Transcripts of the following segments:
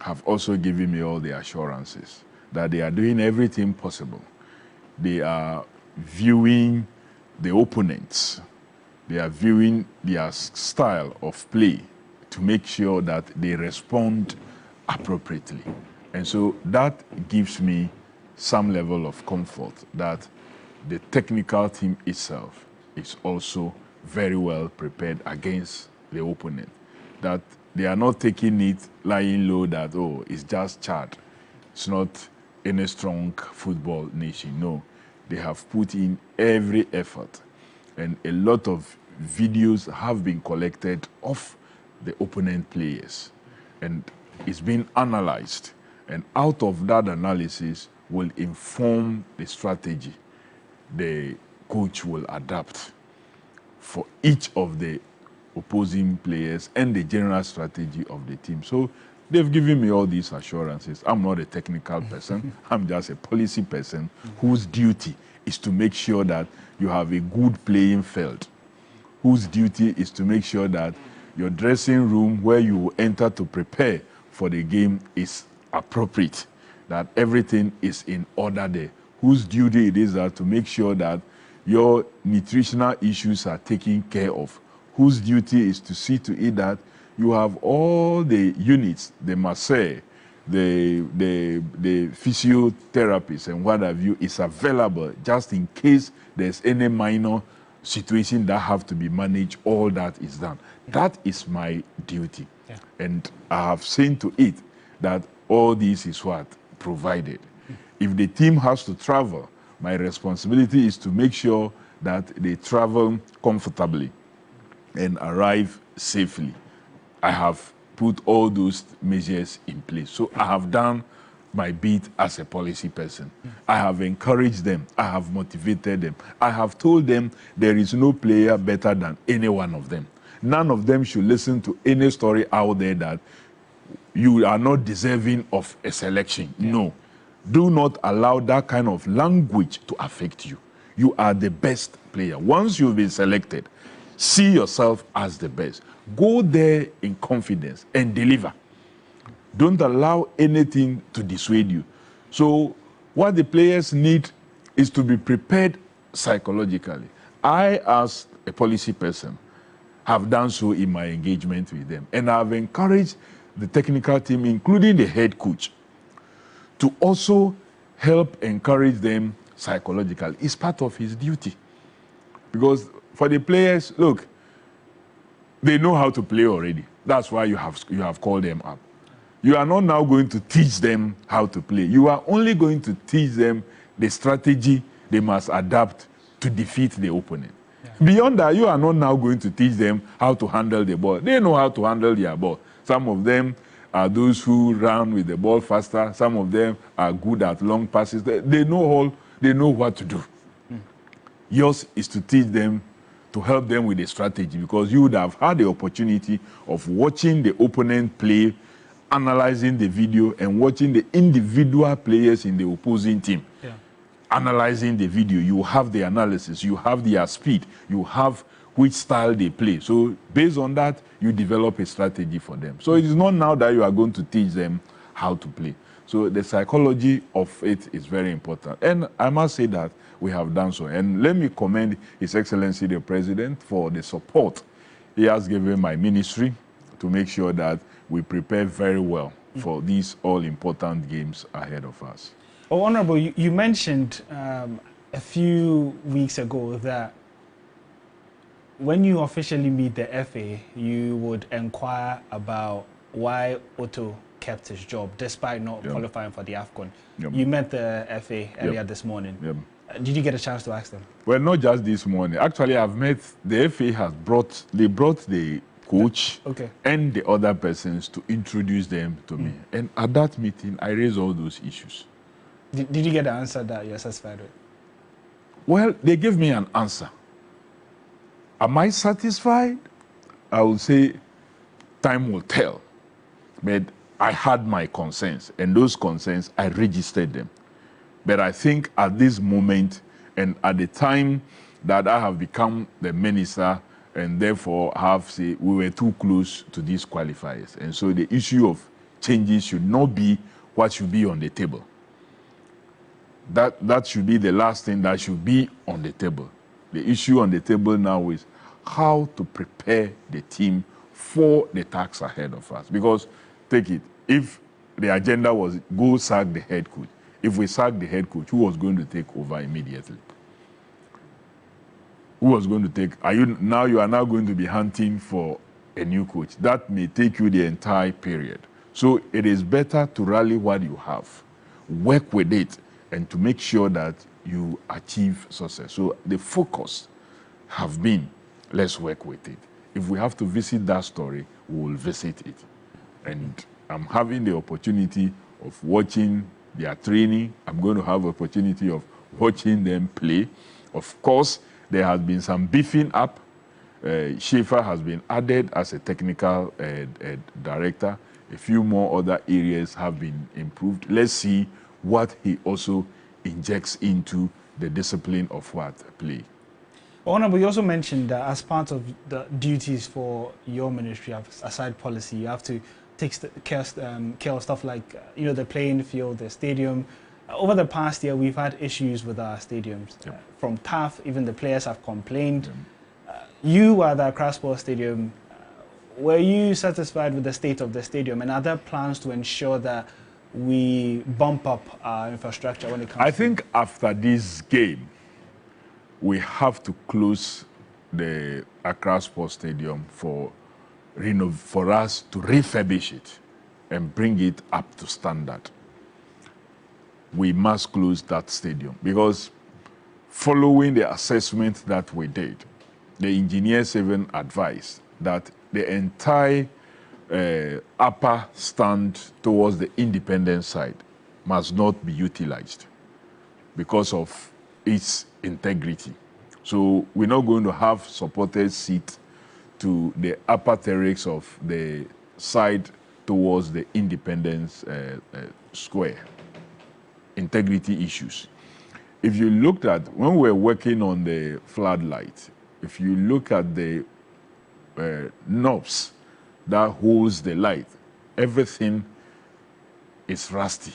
have also given me all the assurances that they are doing everything possible. They are viewing the opponents. They are viewing their style of play to make sure that they respond appropriately. And so that gives me some level of comfort that the technical team itself is also very well prepared against the opponent. That they are not taking it lying low that, oh, it's just Chad. It's not any strong football nation. No, they have put in every effort. And a lot of videos have been collected of the opponent players. And it's been analyzed. And out of that analysis will inform the strategy the coach will adapt for each of the opposing players and the general strategy of the team. So they've given me all these assurances. I'm not a technical person. I'm just a policy person whose duty is to make sure that you have a good playing field, whose duty is to make sure that your dressing room where you enter to prepare for the game is appropriate, that everything is in order there, whose duty it is to make sure that your nutritional issues are taken care of, whose duty is to see to it that you have all the units, the masseur, the physiotherapist and what have you is available just in case there's any minor situation that have to be managed. All that is done. That is my duty. And I have seen to it that all this is what provided. If the team has to travel, my responsibility is to make sure that they travel comfortably and arrive safely. I have put all those measures in place. So I have done my bit as a policy person. I have encouraged them. I have motivated them. I have told them there is no player better than any one of them. None of them should listen to any story out there that you are not deserving of a selection. No. Do not allow that kind of language to affect you. You are the best player. Once you've been selected, see yourself as the best. Go there in confidence and deliver. Don't allow anything to dissuade you. So what the players need is to be prepared psychologically. I, as a policy person, have done so in my engagement with them. And I've encouraged the technical team, including the head coach, to also help encourage them psychologically. It's part of his duty. Because for the players, look, they know how to play already. That's why you have called them up. You are not now going to teach them how to play. You are only going to teach them the strategy they must adapt to defeat the opponent. Beyond that, you are not now going to teach them how to handle the ball. They know how to handle their ball. Some of them are those who run with the ball faster. Some of them are good at long passes. They know what to do. Yours is to teach them, to help them with the strategy, because you would have had the opportunity of watching the opponent play, analyzing the video, and watching the individual players in the opposing team. Analyzing the video, you have the analysis, you have their speed, you have which style they play. So based on that, you develop a strategy for them. So it is not now that you are going to teach them how to play. So the psychology of it is very important. And I must say that we have done so. And let me commend His Excellency the President for the support he has given my ministry to make sure that we prepare very well for these all-important games ahead of us. Oh, Honorable, you mentioned a few weeks ago that when you officially meet the FA, you would inquire about why Otto kept his job despite not qualifying for the AFCON. You met the FA earlier this morning. Did you get a chance to ask them? Well, not just this morning. Actually, I've met the FA brought the coach and the other persons to introduce them to me. And at that meeting, I raised all those issues. Did you get an answer that you're satisfied with? Well, they gave me an answer. Am I satisfied? I will say time will tell. But I had my concerns, and those concerns, I registered them. But I think at this moment, and at the time that I have become the minister, and therefore have say we were too close to these qualifiers. And so the issue of changes should not be what should be on the table. That should be the last thing that should be on the table. The issue on the table now is how to prepare the team for the task ahead of us. Because, take it, if the agenda was go sack the head coach, if we sack the head coach, who was going to take over immediately? Who was going to take? You are now going to be hunting for a new coach. That may take you the entire period. So it is better to rally what you have, work with it, and to make sure that you achieve success. So the focus have been, let's work with it. If we have to visit that story, we will visit it. And I'm having the opportunity of watching their training. I'm going to have opportunity of watching them play. Of course, there has been some beefing up. Schaefer has been added as a technical director. A few more other areas have been improved. Let's see what he also injects into the discipline of what play. Honorable, you also mentioned that as part of the duties for your ministry, aside policy, you have to take care of stuff like the playing field, the stadium. Over the past year, we've had issues with our stadiums. Yep. From TAF, even the players have complained. You were at the Accra Sports Stadium. Were you satisfied with the state of the stadium, and are there plans to ensure that we bump up our infrastructure when it comes I think after this game, we have to close the Accra Sports Stadium for us to refurbish it and bring it up to standard. We must close that stadium because following the assessment that we did, the engineers even advised that the entire upper stand towards the independent side must not be utilized because of its integrity. So we're not going to have supported seat to the upper terrace of the side towards the Independence Square. Integrity issues. If you looked at, when we're working on the floodlight, if you look at the knobs that holds the light, everything is rusty.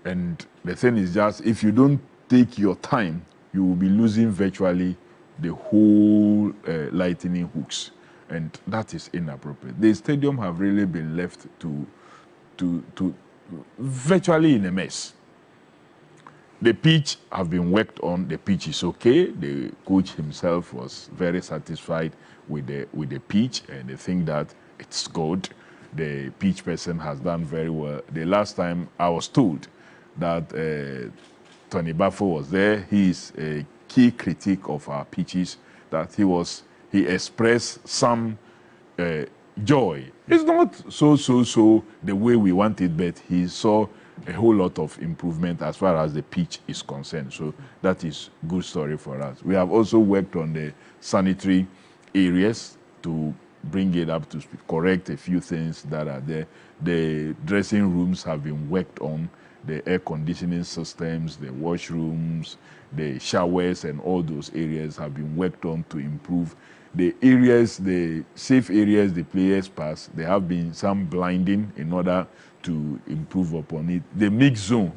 And the thing is just, if you don't take your time, you will be losing virtually the whole lightning hooks. And that is inappropriate. The stadium have really been left to virtually in a mess. The pitch have been worked on. The pitch is okay. The coach himself was very satisfied with the pitch, and they think that it's good. The pitch person has done very well. The last time I was told that Tony Baffo was there, he is a key critic of our pitches, that he expressed some joy. It's not so the way we want it, but he saw a whole lot of improvement as far as the pitch is concerned. So that is good story for us. We have also worked on the sanitary areas to bring it up to correct a few things that are there. The dressing rooms have been worked on, the air conditioning systems, the washrooms, the showers, and all those areas have been worked on to improve. The areas, the safe areas the players pass, there have been some blinding in order to improve upon it. The mix zone,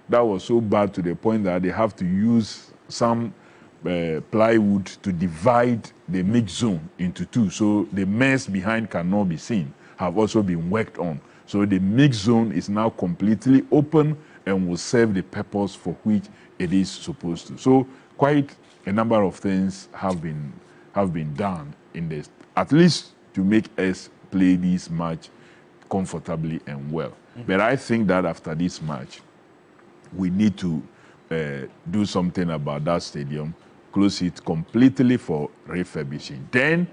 that was so bad to the point that they have to use some plywood to divide the mix zone into two, so the mess behind cannot be seen, have also been worked on. So the mix zone is now completely open and will serve the purpose for which it is supposed to. So quite a number of things have been done in this, at least to make us play this match comfortably and well. But I think that after this match, we need to do something about that stadium, close it completely for refurbishing. Then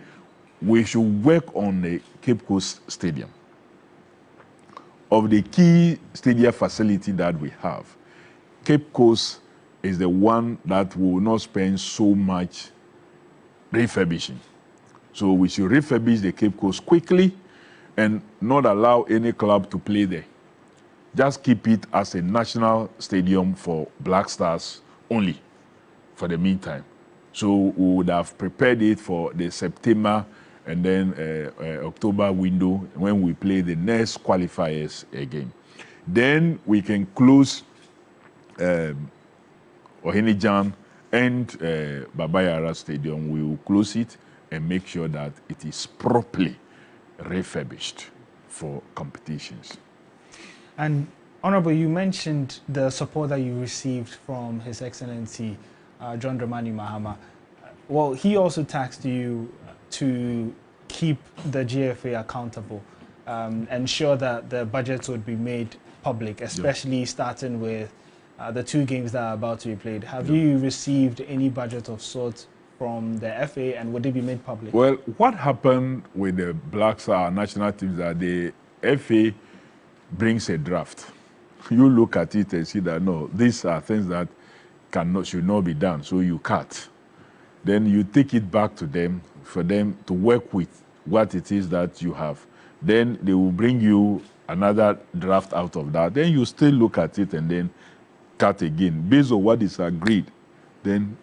we should work on the Cape Coast Stadium. Of the key stadium facility that we have, Cape Coast is the one that will not spend so much refurbishing. So we should refurbish the Cape Coast quickly and not allow any club to play there. Just keep it as a national stadium for Black Stars only for the meantime. So we would have prepared it for the September and then October window when we play the next qualifiers again. Then we can close Ohenijan and Babayara Stadium. We will close it and make sure that it is properly refurbished for competitions. And Honorable, you mentioned the support that you received from His Excellency John Dramani Mahama. Well, he also tasked you to keep the GFA accountable, ensure that the budgets would be made public, especially starting with the 2 games that are about to be played. Have you received any budget of sorts from the FA, and would it be made public? Well, what happened with the Black Star national teams that the FA brings a draft. You look at it and see that, no, these are things that should not be done, so you cut. Then you take it back to them for them to work with what it is that you have. Then they will bring you another draft out of that. Then you still look at it and then cut again. Based on what is agreed, then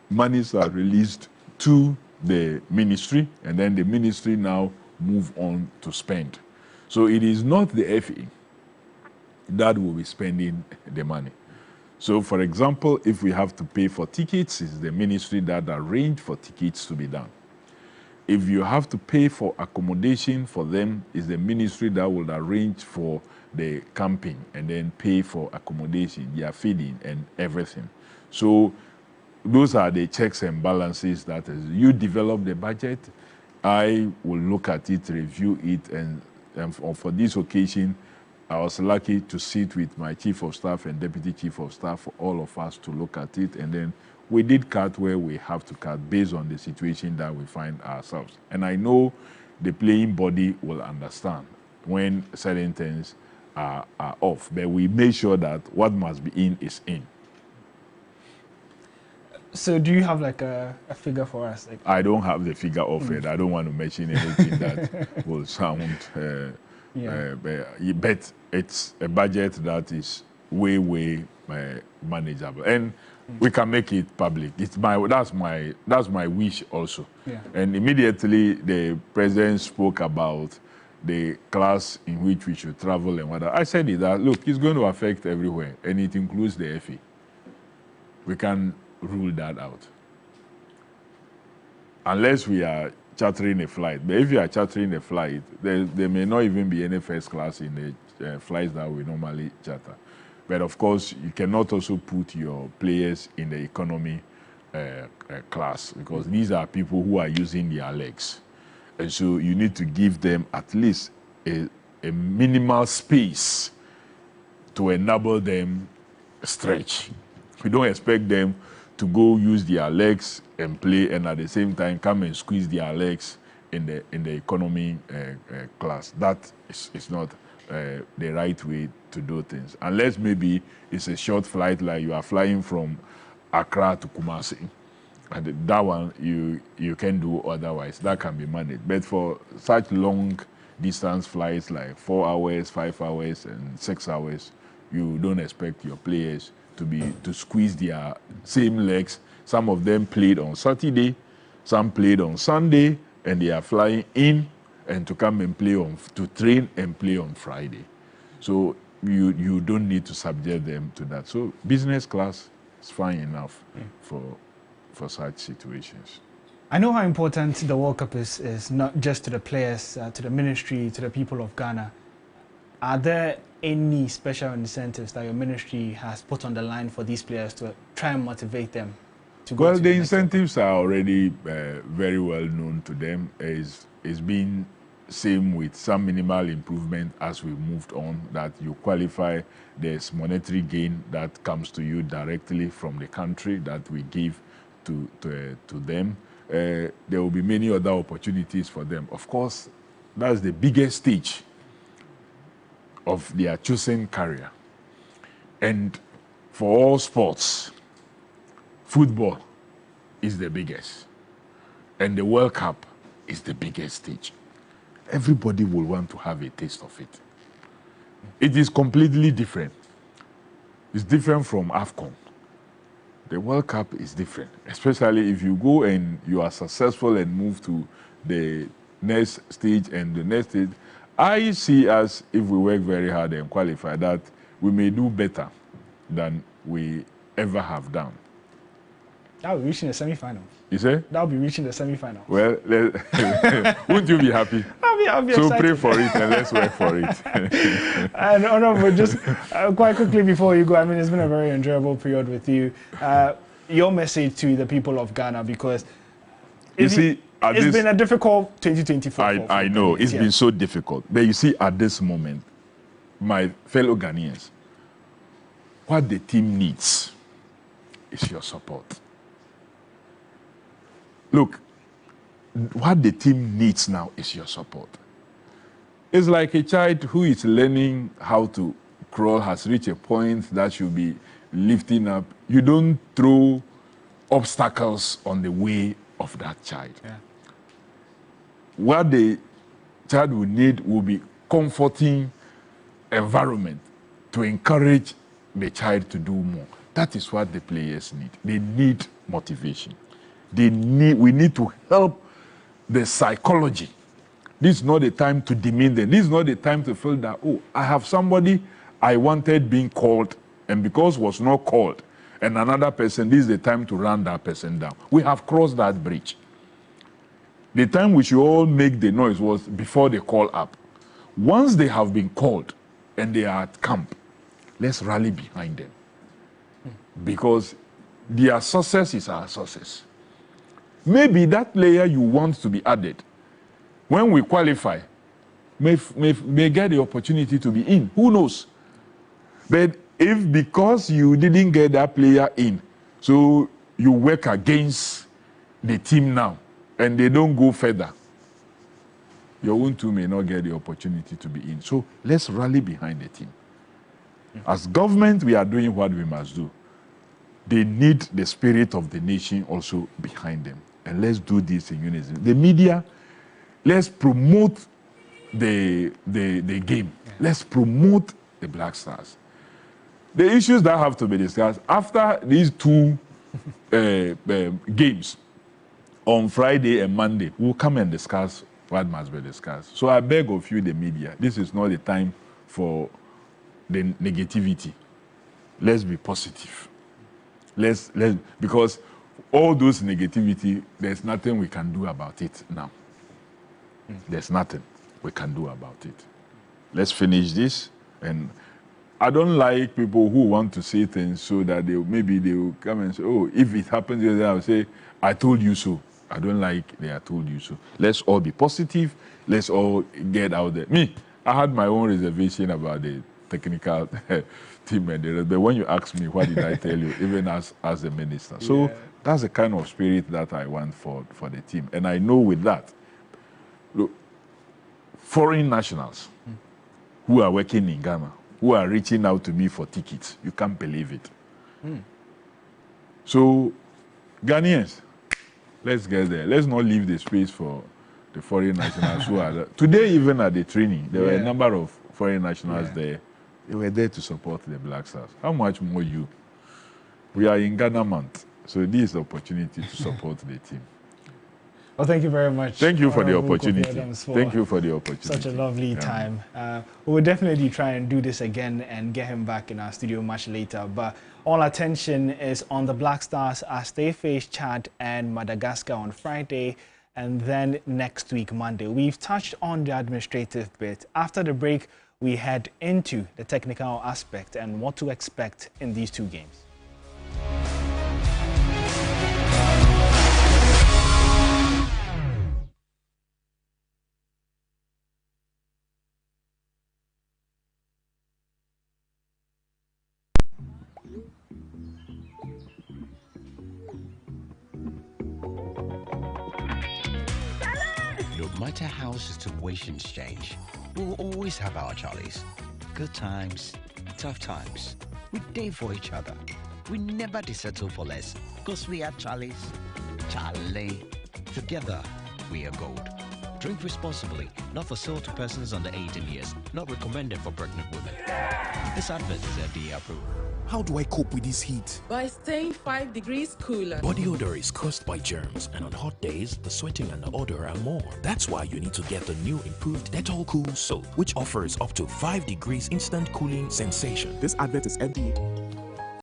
monies are released to the ministry, and then the ministry now move on to spend. So it is not the FA that will be spending the money. So, for example, if we have to pay for tickets, it's the ministry that arrange for tickets to be done. If you have to pay for accommodation for them, it's the ministry that will arrange for the camping and then pay for accommodation, their feeding and everything. So those are the checks and balances that is, you develop the budget, I will look at it, review it, and for this occasion, I was lucky to sit with my chief of staff and deputy chief of staff for all of us to look at it, and then we did cut where we have to cut based on the situation that we find ourselves. And I know the playing body will understand when certain things are off, but we make sure that what must be in is in. So do you have like a figure for us? Like, I don't have the figure of it. I don't want to mention anything that will sound, but it's a budget that is way manageable, and we can make it public. That's my wish also. Yeah. And immediately the president spoke about the class in which we should travel and whatnot. I said that look, it's going to affect everywhere, and it includes the FA. We can rule that out unless we are chartering a flight. But if you are chartering a flight, there may not even be any first class in the flights that we normally charter. But of course, you cannot also put your players in the economy class, because these are people who are using their legs, and so you need to give them at least a minimal space to enable them stretch. We don't expect them to go use their legs and play, and at the same time come and squeeze their legs in the economy class. That is not the right way to do things, unless maybe it's a short flight, like you are flying from Accra to Kumasi, and that one you can do otherwise. That can be managed. But for such long distance flights like 4 hours, 5 hours, and 6 hours, you don't expect your players to squeeze their same legs. Some of them played on Saturday, some played on Sunday, and they are flying in and to come and play to train and play on Friday. So you don't need to subject them to that. So business class is fine enough for such situations. I know how important the World Cup is not just to the players, to the ministry, to the people of Ghana. Are there any special incentives that your ministry has put on the line for these players to try and motivate them to go? Well, the incentives are already very well known to them. It's been same with some minimal improvement as we moved on, that you qualify. There's monetary gain that comes to you directly from the country that we give to them. There will be many other opportunities for them. Of course, that's the biggest stage of their chosen career. And for all sports, football is the biggest, and the World Cup is the biggest stage. Everybody will want to have a taste of it. It is completely different. It's different from AFCON. The World Cup is different, especially if you go and you are successful and move to the next stage and the next stage. I see us, if we work very hard and qualify, that we may do better than we ever have done. That will be reaching the semi-final. You say? That will be reaching the semi-final. Well, wouldn't you be happy? I'll be so excited. Pray for it and let's work for it. And Honorable, just quite quickly before you go, I mean, it's been a very enjoyable period with you. Your message to the people of Ghana, because it's been a difficult 2024. I know, it's been so difficult. But you see, at this moment, my fellow Ghanaians, what the team needs is your support. Look, what the team needs now is your support. It's like a child who is learning how to crawl, has reached a point that should be lifting up. You don't throw obstacles on the way of that child. Yeah. What the child will need will be comforting environment to encourage the child to do more. That is what the players need. They need motivation. We need to help the psychology. This is not the time to demean them. This is not the time to feel that, oh, I have somebody I wanted being called, and because was not called, and another person, this is the time to run that person down. We have crossed that bridge. The time we should all make the noise was before they call up. Once they have been called and they are at camp, let's rally behind them. Because their success is our success. Maybe that player you want to be added, when we qualify, may get the opportunity to be in. Who knows? But if because you didn't get that player in, so you work against the team now, and they don't go further, your own team may not get the opportunity to be in. So let's rally behind the team. As government, we are doing what we must do. They need the spirit of the nation also behind them. And let's do this in unison. The media, let's promote the game. Yeah. Let's promote the Black Stars. The issues that have to be discussed after these two games on Friday and Monday, we'll come and discuss what must be discussed. So I beg of you, the media, this is not the time for the negativity. Let's be positive. Let's because all those negativity, there's nothing we can do about it now. There's nothing we can do about it. Let's finish this. And I don't like people who want to say things so that maybe they will come and say, oh, if it happens, I'll say, I told you so. I don't like they are told you so. Let's all be positive. Let's all get out there. Me, I had my own reservation about the technical team and the rest, but when you ask me, what did I tell you, even as a minister? So that's the kind of spirit that I want for the team. And I know with that, look, foreign nationals who are working in Ghana, who are reaching out to me for tickets, you can't believe it. So, Ghanaians, let's get there. Let's not leave the space for the foreign nationals who are there. Today, even at the training, there were a number of foreign nationals there. They were there to support the Black Stars. How much more you? We are in Ghana month, so this is the opportunity to support the team. Well, thank you very much. Thank you for the opportunity. Thank you for the opportunity. Such a lovely time. We will definitely try and do this again and get him back in our studio much later. But all attention is on the Black Stars as they face Chad and Madagascar on Friday, and then next week, Monday. We've touched on the administrative bit. After the break, we head into the technical aspect and what to expect in these two games. No matter how situations change, we will always have our Charlies. Good times, tough times. We day for each other. We never settle for less, because we are Charlies. Charlie. Together, we are gold. Drink responsibly, not for sale to persons under 18 years. Not recommended for pregnant women. This advert is FDA approved. How do I cope with this heat? By staying 5 degrees cooler. Body odor is caused by germs, and on hot days, the sweating and the odor are more. That's why you need to get the new improved Dettol Cool Soap, which offers up to 5 degrees instant cooling sensation. This advert is FDA.